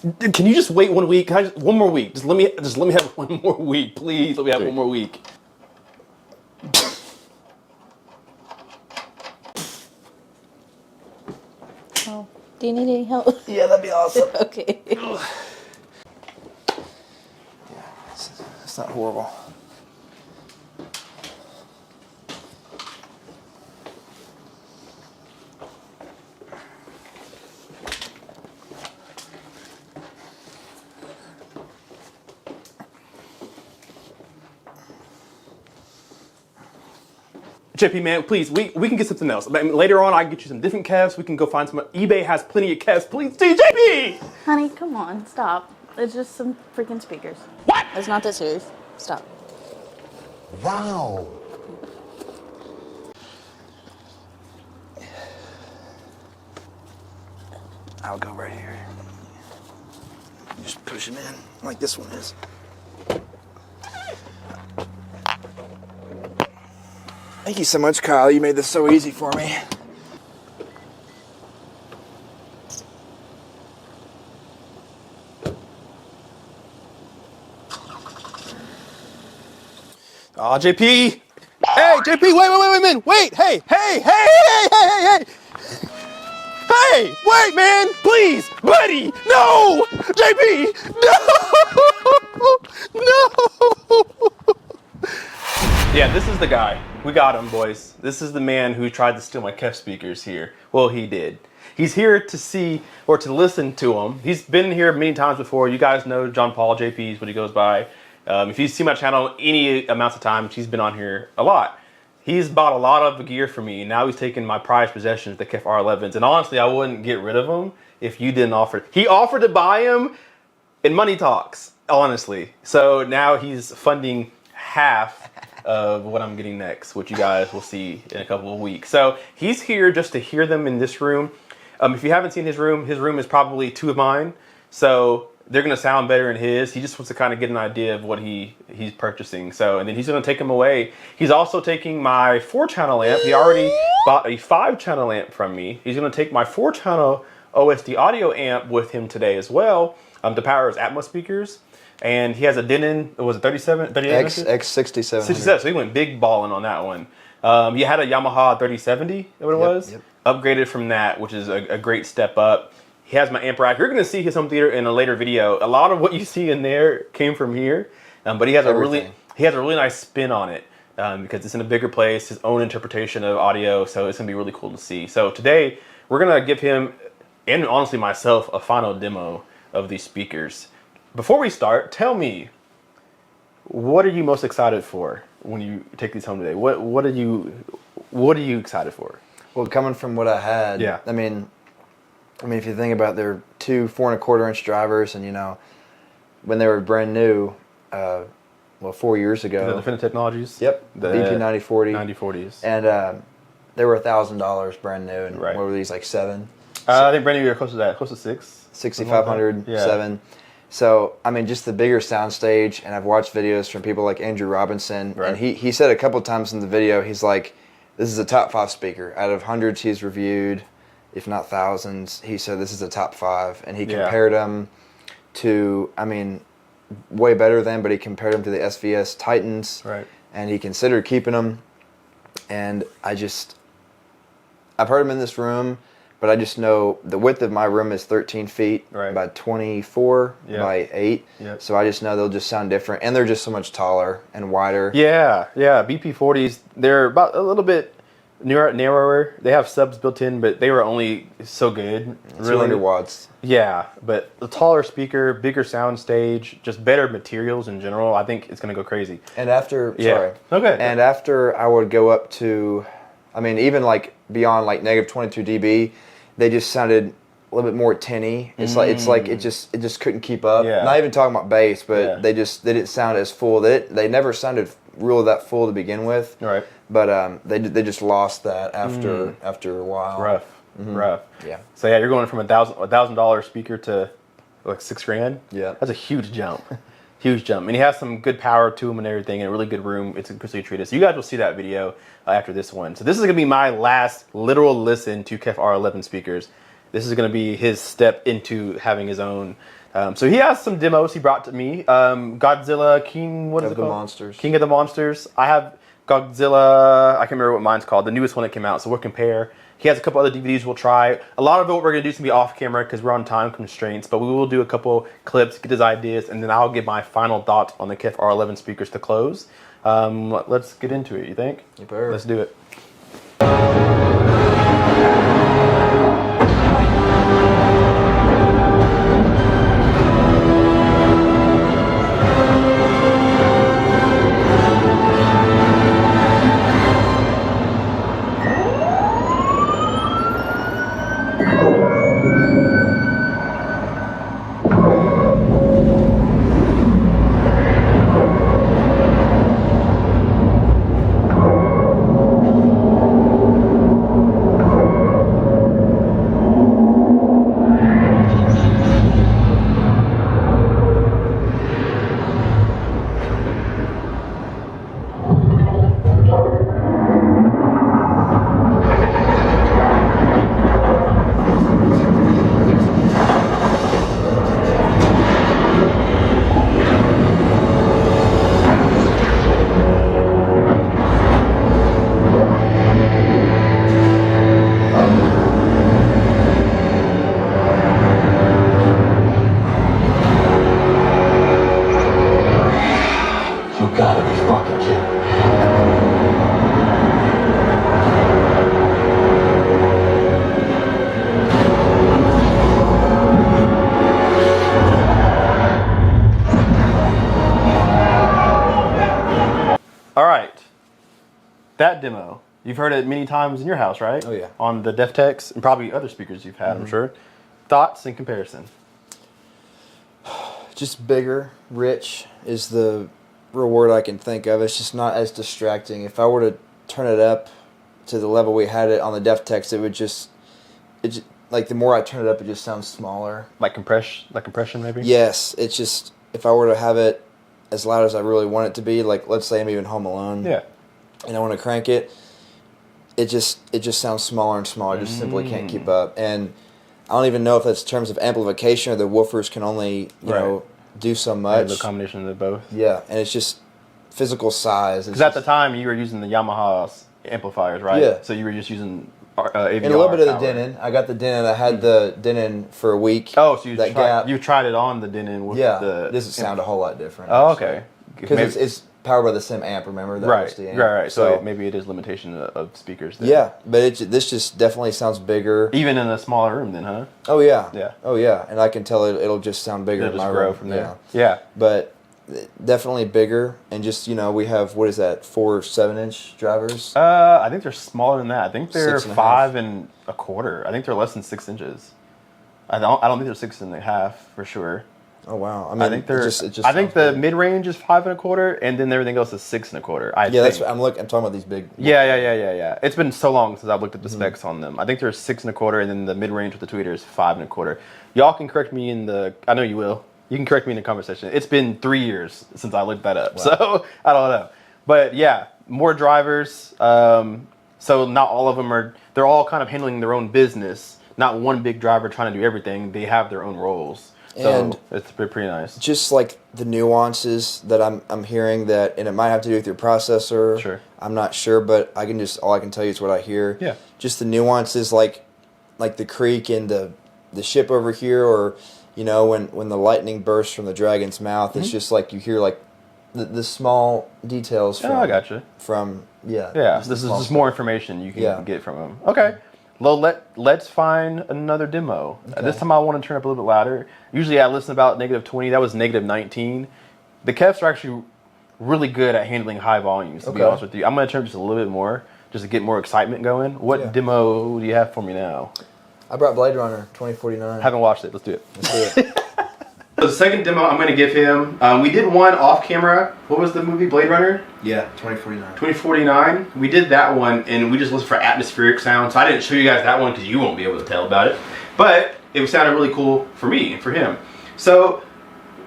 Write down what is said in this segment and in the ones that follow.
Can you just wait 1 week? Can I just, one more week? Just let me have 1 more week, please. Let me have 1 more week. Oh, do you need any help? Yeah, that'd be awesome. Okay. Yeah, it's not horrible. JP, man, please, we can get something else. I mean, later on, I can get you some different KEFs. We can go find some. eBay has plenty of KEFs. Please, JP! Honey, come on, stop. It's just some freaking speakers. What? It's not that serious. Stop. Wow. I'll go right here. Just push them in like this one is. Thank you so much, Kyle. You made this so easy for me. Aw, JP. Hey, JP, wait, hey. Hey, wait, man, please, buddy, no, JP, no. Yeah, this is the guy. We got him, boys. This is the man who tried to steal my KEF speakers here. Well, he did. He's here to see or to listen to them. He's been here many times before. You guys know John Paul, JP is what he goes by. If you see my channel any amounts of times, he's been on here a lot. He's bought a lot of gear for me. Now he's taking my prized possessions, the KEF R11s. And honestly, I wouldn't get rid of them if you didn't offer. He offered to buy them in money talks, honestly. So now he's funding half of what I'm getting next, which you guys will see in a couple of weeks. So he's here just to hear them in this room. If you haven't seen his room is probably 2 of mine. So they're gonna sound better in his. He just wants to kind of get an idea of what he's purchasing. So, and then he's gonna take them away. He's also taking my 4-channel amp. He already bought a 5-channel amp from me. He's gonna take my 4-channel OSD audio amp with him today as well to power his Atmos speakers. And he has a Denon, was it 37? X67. 67, so he went big balling on that one. He had a Yamaha 3070, is what it was? Yep. Upgraded from that, which is a great step up. He has my amp rack. You're going to see his home theater in a later video. A lot of what you see in there came from here, but he has a really nice spin on it because it's in a bigger place, his own interpretation of audio, so it's going to be really cool to see. So today, we're going to give him, and honestly myself, a final demo of these speakers. Before we start, tell me, what are you most excited for when you take these home today? What are you excited for? Well, coming from what I had, yeah. I mean, if you think about, they're 2 4¼ inch drivers, and you know, when they were brand new, 4 years ago. The Definitive Technologies. Yep. The BP 9040. 9040s. And they were $1,000 brand new, and right. what were these, like 7? I think brand new, you're close to that, close to 6. 6,500, yeah. 7. So, I mean, just the bigger soundstage, and I've watched videos from people like Andrew Robinson, right. And he said a couple times in the video, he's like, this is a top 5 speaker. Out of hundreds he's reviewed, if not thousands, he said this is a top 5, and he compared them to, I mean, way better than, but he compared them to the SVS Titans, right. And he considered keeping them, and I've heard them in this room, but I just know the width of my room is 13 feet right. by 24 by 8. Yep. So I just know they'll just sound different. And they're just so much taller and wider. Yeah. BP40s, they're about a little bit narrower. They have subs built in, but they were only so good. 200 watts. Yeah, but the taller speaker, bigger sound stage, just better materials in general. I think it's going to go crazy. And after, And after I would go up to, I mean, even like beyond like negative 22 dB, they just sounded a little bit more tinny. It just couldn't keep up. Yeah. Not even talking about bass, but they didn't sound as full. They never sounded really that full to begin with. Right. But they just lost that after a while. Rough. Yeah. So yeah, you're going from $1,000 speaker to like $6,000. Yeah. That's a huge jump. Huge jump. And he has some good power to him and everything, and a really good room. It's acoustically treated. So you guys will see that video after this one. So this is going to be my last literal listen to KEF R11 speakers. This is going to be his step into having his own So he has some demos he brought to me. Godzilla King, what is it called? Monsters. King of the Monsters. I have Godzilla, I can't remember what mine's called, the newest one that came out, so we'll compare. He has a couple other DVDs we'll try. A lot of what we're going to do is going to be off camera because we're on time constraints, but we will do a couple clips, get his ideas, and then I'll give my final thoughts on the KEF R11 speakers to close. Let's get into it, you think? Let's do it. That demo, you've heard it many times in your house, right? Oh, yeah. On the Deftex and probably other speakers you've had, I'm sure. Thoughts in comparison? Just bigger, rich is the real word I can think of. It's just not as distracting. If I were to turn it up to the level we had it on the Deftex, it would just like the more I turn it up, it just sounds smaller. Like compression maybe? Yes, it's just, if I were to have it as loud as I really want it to be, like let's say I'm even home alone. Yeah. And I want to crank it, it just sounds smaller and smaller. I just simply can't keep up. And I don't even know if that's in terms of amplification or the woofers can only, you know, do so much. The combination of the both. Yeah, and it's just physical size. Because at the time you were using the Yamaha amplifiers, right? Yeah. So you were just using AVR and a little bit of power. the Denon. I got the Denon. I had the Denon for a week. Oh, so you tried it on the Denon with the... this would sound a whole lot different. Oh, okay. Because it's powered by the same amp, remember? That was the amp. Right. So maybe it is limitation of speakers there. Yeah, but this just definitely sounds bigger. Even in a smaller room then, huh? Oh, yeah. Yeah. Oh, yeah. And I can tell it'll just sound bigger It'll in just my grow room. from there. Yeah. Yeah. But definitely bigger. And just, we have, what is that, 4 7-inch drivers? I think they're smaller than that. I think they're 6.5. 5.25. I think they're less than 6 inches. I don't think they're 6.5 for sure. Oh wow! I mean, I think they're. It just I think the mid range is 5.25, and then everything else is 6.25. Yeah, that's. I'm talking about these big. Yeah. It's been so long since I've looked at the specs on them. I think they're 6.25, and then the mid range with the tweeter is 5.25. Y'all can correct me in the. I know you will. You can correct me in the conversation. It's been 3 years since I looked that up, so I don't know. But yeah, more drivers. So not all of them are. They're all kind of handling their own business. Not one big driver trying to do everything. They have their own roles. So and it's pretty nice. Just like the nuances that I'm hearing that, and it might have to do with your processor. Sure. I'm not sure, but all I can tell you is what I hear. Yeah. Just the nuances, like the creak and the ship over here, or when the lightning bursts from the dragon's mouth. It's just like you hear like the small details. From, I gotcha. Yeah. This is just more information you can get from them. Okay. Well, let's find another demo. Okay. This time I want to turn up a little bit louder. Usually I listen about -20. That was -19. The KEFs are actually really good at handling high volumes, to be honest with you. I'm going to turn just a little bit more, just to get more excitement going. What demo do you have for me now? I brought Blade Runner 2049. Haven't watched it. Let's do it. Let's do it. The second demo I'm going to give him, we did one off camera. What was the movie, Blade Runner? Yeah, 2049. 2049. We did that one, and we just listened for atmospheric sound. So I didn't show you guys that one because you won't be able to tell about it. But it sounded really cool for me and for him. So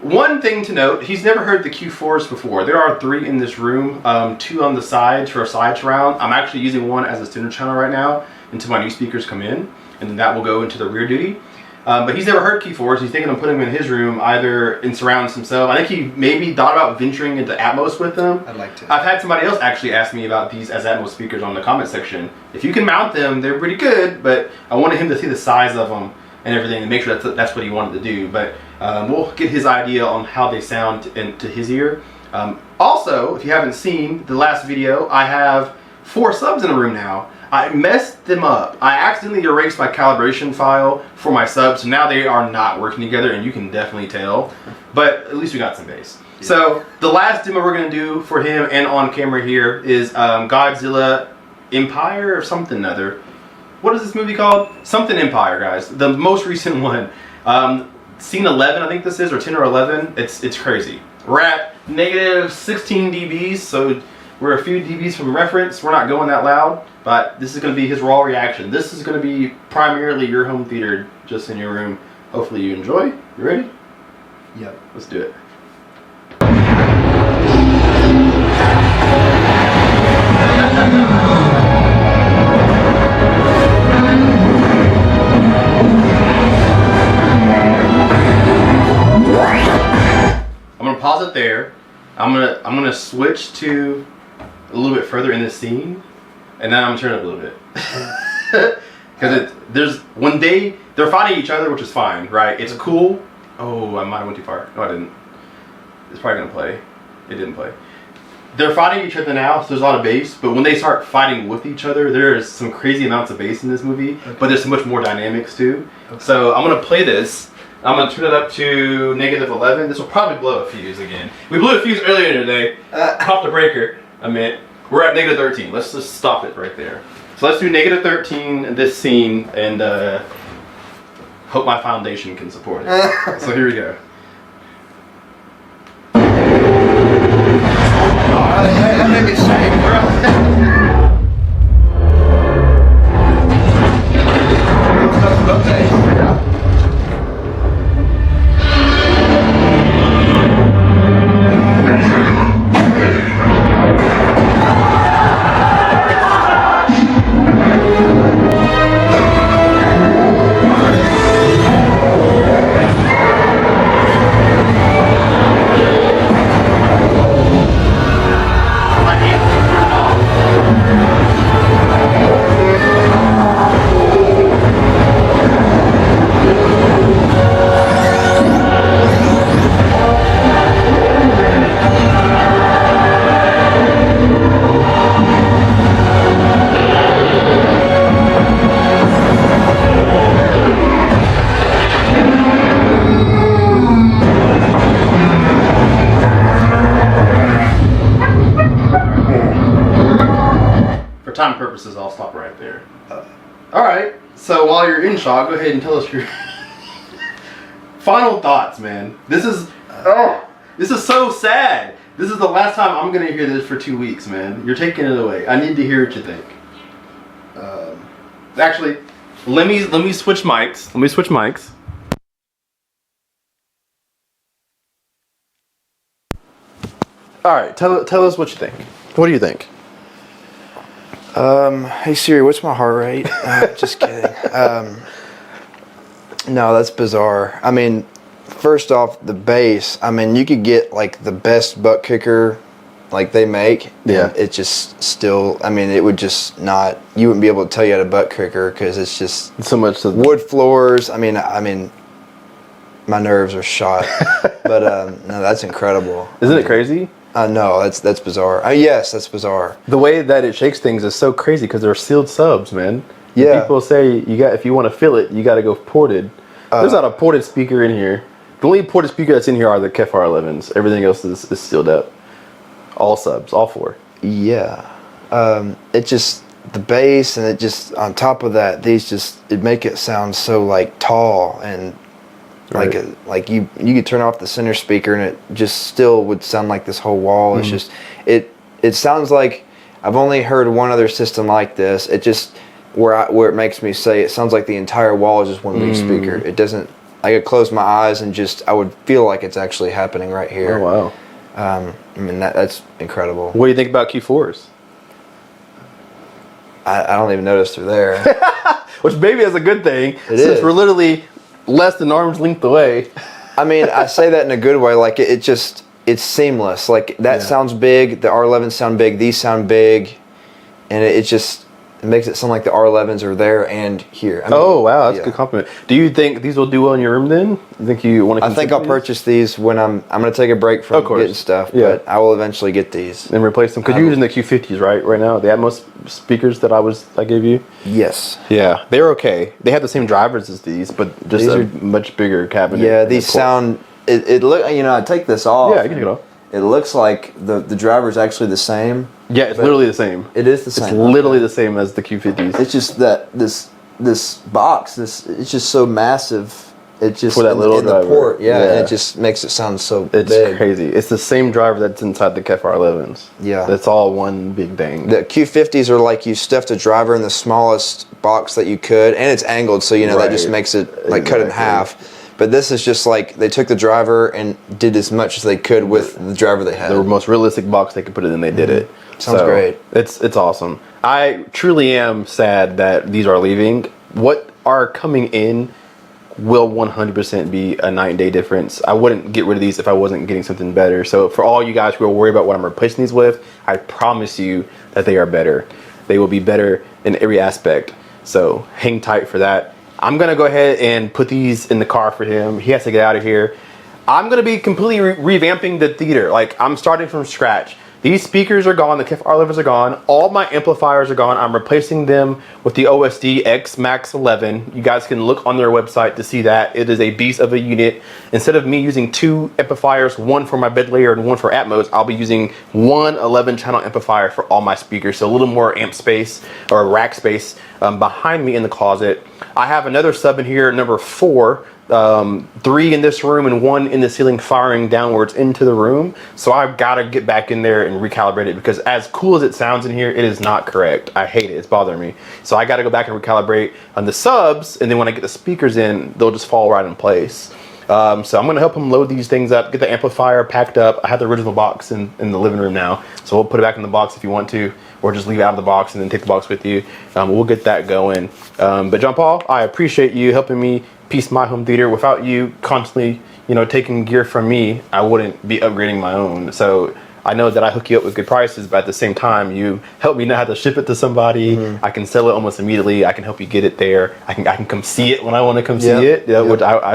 one thing to note, he's never heard the Q4s before. There are 3 in this room, 2 on the sides for a side surround. I'm actually using one as a center channel right now until my new speakers come in, and then that will go into the rear duty. But he's never heard KEF R11s. He's thinking of putting them in his room, either in surrounds himself. I think he maybe thought about venturing into Atmos with them. I'd like to. I've had somebody else actually ask me about these as Atmos speakers on the comment section. If you can mount them, they're pretty good, but I wanted him to see the size of them and everything and make sure that's what he wanted to do. But we'll get his idea on how they sound to his ear. Also, if you haven't seen the last video, I have 4 subs in a room now. I messed them up. I accidentally erased my calibration file for my subs, so now they are not working together, and you can definitely tell. But at least we got some bass. Yeah. So the last demo we're going to do for him and on camera here is Godzilla Empire or something other. What is this movie called? Something Empire, guys. The most recent one. Scene 11, I think this is, or 10 or 11. It's crazy. We're at negative 16 dBs, so we're a few dBs from reference. We're not going that loud, but this is going to be his raw reaction. This is going to be primarily your home theater, just in your room. Hopefully you enjoy. You ready? Yep. Let's do it. I'm gonna pause it there. I'm gonna switch to a little bit further in the scene, and then I'm gonna turn it up a little bit. Because when they're fighting each other, which is fine, right? It's cool. Oh, I might have went too far. No, I didn't. It's probably gonna play. It didn't play. They're fighting each other now, so there's a lot of bass. But when they start fighting with each other, there's some crazy amounts of bass in this movie. Okay. But there's so much more dynamics too. Okay. So I'm gonna play this. I'm gonna turn it up to negative 11. This will probably blow a fuse again. We blew a fuse earlier today. Popped the breaker. We're at negative 13. Let's just stop it right there. So let's do negative 13 in this scene, and hope my foundation can support it. So here we go. That made me sick, bro. For time purposes, I'll stop right there. Alright, so while you're in shock, go ahead and tell us your final thoughts, man. This is so sad. This is the last time I'm gonna hear this for 2 weeks, man. You're taking it away. I need to hear what you think. Actually, let me switch mics. Let me switch mics. Alright, tell us what you think. What do you think? Hey Siri, what's my heart rate? Just kidding. No, that's bizarre. I mean, first off, the bass. I mean, you could get like the best butt kicker like they make. Yeah. It just still. I mean, it would just not. You wouldn't be able to tell you had a butt kicker because it's just so much wood floors. I mean, my nerves are shot. But no, that's incredible. Isn't it crazy? No, that's bizarre. Yes, that's bizarre. The way that it shakes things is so crazy because they're sealed subs, man. Yeah. People say if you want to feel it, you got to go ported. There's not a ported speaker in here. The only ported speaker that's in here are the KEF R11s. Everything else is sealed up. All subs, all 4. Yeah. It just the bass and it just on top of that, it make it sound so like tall and. Right. Like you could turn off the center speaker and it just still would sound like this whole wall. It's just it sounds like I've only heard one other system like this. It just where it makes me say it sounds like the entire wall is just one big speaker. It doesn't. I could close my eyes and I would feel like it's actually happening right here. Oh wow. I mean that's incredible. What do you think about KEF R11s? I don't even notice they're there. Which maybe is a good thing. It since is. we're literally less than arm's length away. I mean, I say that in a good way. Like it's seamless. Like that sounds big. The R11s sound big. These sound big, and it just makes it sound like the R11s are there and here. I mean, oh wow, that's a good compliment. Do you think these will do well in your room? Then you think you want to? I think I'll purchase these when I'm going to take a break from getting stuff. Yeah. But I will eventually get these and replace them because you're using the Q50s right now. The Atmos speakers that I gave you. Yes. Yeah, they're okay. They have the same drivers as these, but just a much bigger cabinet. Yeah, these sound. It look. I take this off. Yeah, you can take it off. It looks like the driver is actually the same. Yeah, it's literally the same. It is the same. It's literally the same as the Q50s. It's just that this box, it's just so massive. It just for that little in driver. The port, and it just makes it sound so big. It's crazy. It's the same driver that's inside the KEF R11s. Yeah, that's all one big thing. The Q50s are like you stuffed a driver in the smallest box that you could, and it's angled, so that just makes it like cut in half. But this is just like they took the driver and did as much as they could with the driver they had. The most realistic box they could put it in, they did it. Sounds great. It's awesome. I truly am sad that these are leaving. What are coming in will 100% be a night and day difference. I wouldn't get rid of these if I wasn't getting something better. So for all you guys who are worried about what I'm replacing these with, I promise you that they are better. They will be better in every aspect. So hang tight for that. I'm going to go ahead and put these in the car for him. He has to get out of here. I'm going to be completely revamping the theater. Like, I'm starting from scratch. These speakers are gone. The KEF R11s are gone. All my amplifiers are gone. I'm replacing them with the OSD X Max 11. You guys can look on their website to see that. It is a beast of a unit. Instead of me using 2 amplifiers, one for my bed layer and one for Atmos, I'll be using one 11-channel amplifier for all my speakers. So a little more amp space or rack space behind me in the closet. I have another sub in here, number 4. 3 in this room and 1 in the ceiling firing downwards into the room. So I've got to get back in there and recalibrate it because as cool as it sounds in here, it is not correct. I hate it. It's bothering me. So I got to go back and recalibrate on the subs, and then when I get the speakers in, they'll just fall right in place. So I'm going to help him load these things up, get the amplifier packed up. I have the original box in the living room now, so we'll put it back in the box if you want to, or just leave it out of the box and then take the box with you. We'll get that going. But John Paul, I appreciate you helping me piece my home theater. Without you constantly, taking gear from me, I wouldn't be upgrading my own. So I know that I hook you up with good prices, but at the same time, you help me not have to ship it to somebody. I can sell it almost immediately. I can help you get it there. I can come see it when I want to come see it,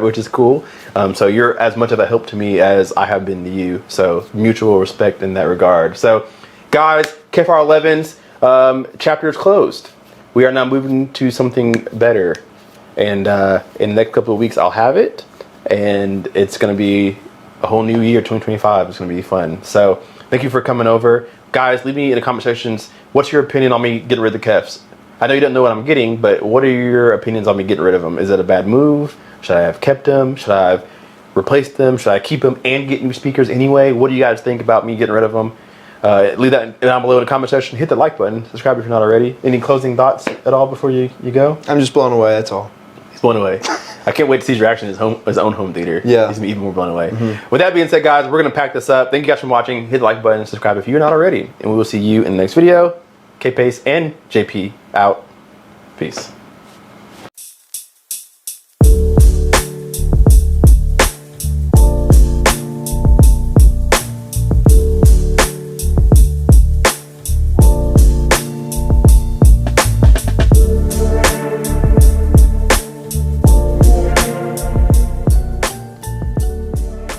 which is cool. So you're as much of a help to me as I have been to you. So mutual respect in that regard. So guys, KEF R11s chapter is closed. We are now moving to something better. And in the next couple of weeks, I'll have it. And it's going to be a whole new year, 2025. It's going to be fun. So thank you for coming over. Guys, leave me in the comment sections. What's your opinion on me getting rid of the KEFs? I know you don't know what I'm getting, but what are your opinions on me getting rid of them? Is it a bad move? Should I have kept them? Should I have replaced them? Should I keep them and get new speakers anyway? What do you guys think about me getting rid of them? Leave that down below in the comment section. Hit the like button. Subscribe if you're not already. Any closing thoughts at all before you go? I'm just blown away. That's all. He's blown away. I can't wait to see his reaction in his own home theater. Yeah. He's going to be even more blown away. With that being said, guys, we're going to pack this up. Thank you guys for watching. Hit the like button and subscribe if you're not already. And we will see you in the next video. K-Pace and JP out. Peace.